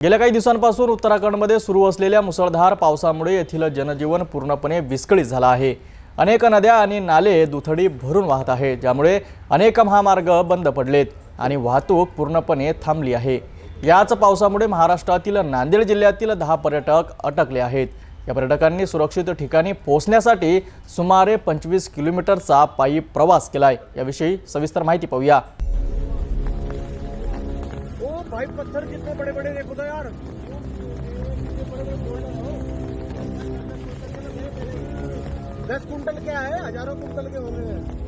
गेल्या काही दिवसांपासून उत्तराखंडमध्ये सुरू असलेल्या मुसळधार पावसामुळे येथील जनजीवन पूर्णपणे विस्कळीत झालं आहे। अनेक नद्या आणि नाले दुथडी भरून वाहत आहेत, ज्यामुळे अनेक महामार्ग बंद पडलेत आणि वाहतूक पूर्णपणे थांबली आहे। याच पावसामुळे महाराष्ट्रातील नांदेड जिल्ह्यातील 10 पर्यटक अटकले आहेत। या पर्यटकांनी सुरक्षित ठिकाणी पोहोचण्यासाठी सुमारे 25 किलोमीटरचा पायी प्रवास केलाय। याविषयी सविस्तर माहिती पाहूया। भाई पत्थर कितने बड़े बड़े देखो तो यार। 10 कुंटल क्या है, हजारों कुंटल के हो गए हैं।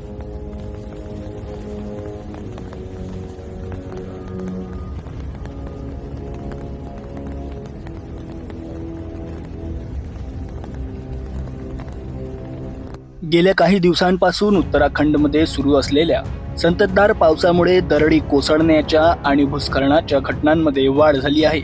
गेल्या काही दिवसांपासून उत्तराखंडमध्ये सुरू असलेल्या संततधार पावसामुळे दरडी कोसळण्याच्या आणि भूस्खलनाच्या घटनांमध्ये वाढ झाली आहे।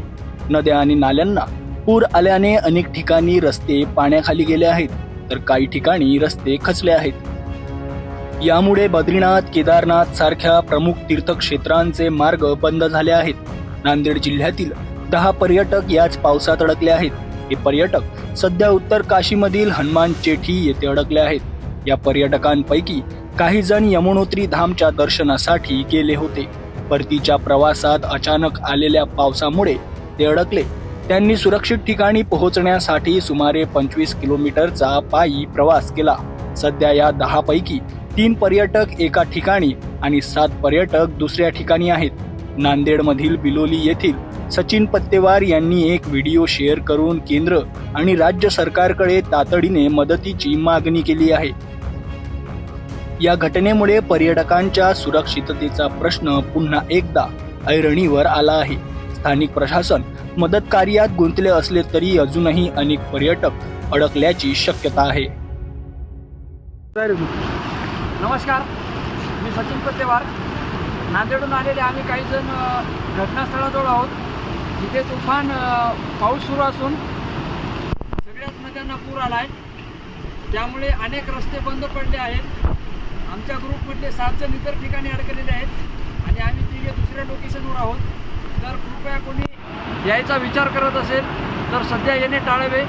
नद्या आणि नाल्यांना पूर आल्याने अनेक ठिकाणी रस्ते पाण्याखाली गेले आहेत, तर काही ठिकाणी रस्ते खचले आहेत। यामुळे बद्रीनाथ, केदारनाथ सारख्या प्रमुख तीर्थक्षेत्रांचे मार्ग बंद झाले आहेत। नांदेड जिल्ह्यातील 10 पर्यटक याच पावसात अडकले आहेत। हे पर्यटक सध्या उत्तर काशीमधील हनुमान चेठी येथे अडकले आहेत। या पर्यटकांपैकी काही जण यमुनोत्री धामच्या दर्शनासाठी गेले होते। परतीच्या प्रवासात अचानक आलेल्या पावसामुळे ते अडकले। त्यांनी सुरक्षित ठिकाणी पोहोचण्यासाठी सुमारे 25 किलोमीटरचा पायी प्रवास केला। सध्या या 10 पैकी 3 पर्यटक एका ठिकाणी आणि 7 पर्यटक दुसऱ्या ठिकाणी आहेत। नांदेडमधील बिलोली येथील सचिन पत्तेवार यांनी एक व्हिडिओ शेअर करून केंद्र आणि राज्य सरकारकडे तातडीने मदतीची मागणी केली आहे। या घटनेमुळे पर्यटकांच्या सुरक्षिततेचा प्रश्न पुन्हा एकदा ऐरणीवर आला आहे। स्थानिक प्रशासन मदत कार्यात गुंतले असले तरी अजूनही अनेक पर्यटक अडकल्याची शक्यता आहे। नमस्कार, मी सचिन पत्तेवार। नांदेडहून आलेले आम्ही काही जण घटनास्थळाजवळ आहोत। इथे तुफान पाऊस सुरू असून सगळ्याच नद्यांना पूर आला आहे, त्यामुळे अनेक रस्ते बंद पडले आहेत। आमच्या ग्रुपमधले 7 जण इतर ठिकाणी अडकलेले आहेत आणि आम्ही तिघे दुसऱ्या लोकेशनवर आहोत। जर कृपया कोणी यायचा विचार करत असेल तर सध्या येणे टाळावे,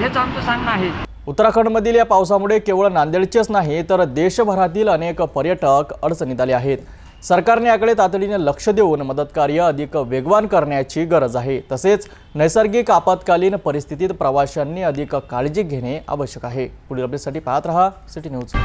हेच आमचं सांगणं आहे। उत्तराखंडमधील या पावसामुळे केवळ नांदेडचेच नाही तर देशभरातील अनेक पर्यटक अडचणीत आले आहेत। सरकारने याकडे तातडीने लक्ष देऊन मदत कार्य अधिक वेगवान करण्याची गरज आहे। तसेच नैसर्गिक आपत्कालीन परिस्थितीत प्रवाशांनी अधिक काळजी घेणे आवश्यक आहे। पुढील अपडेटसाठी पाहत रहा सिटी न्यूज।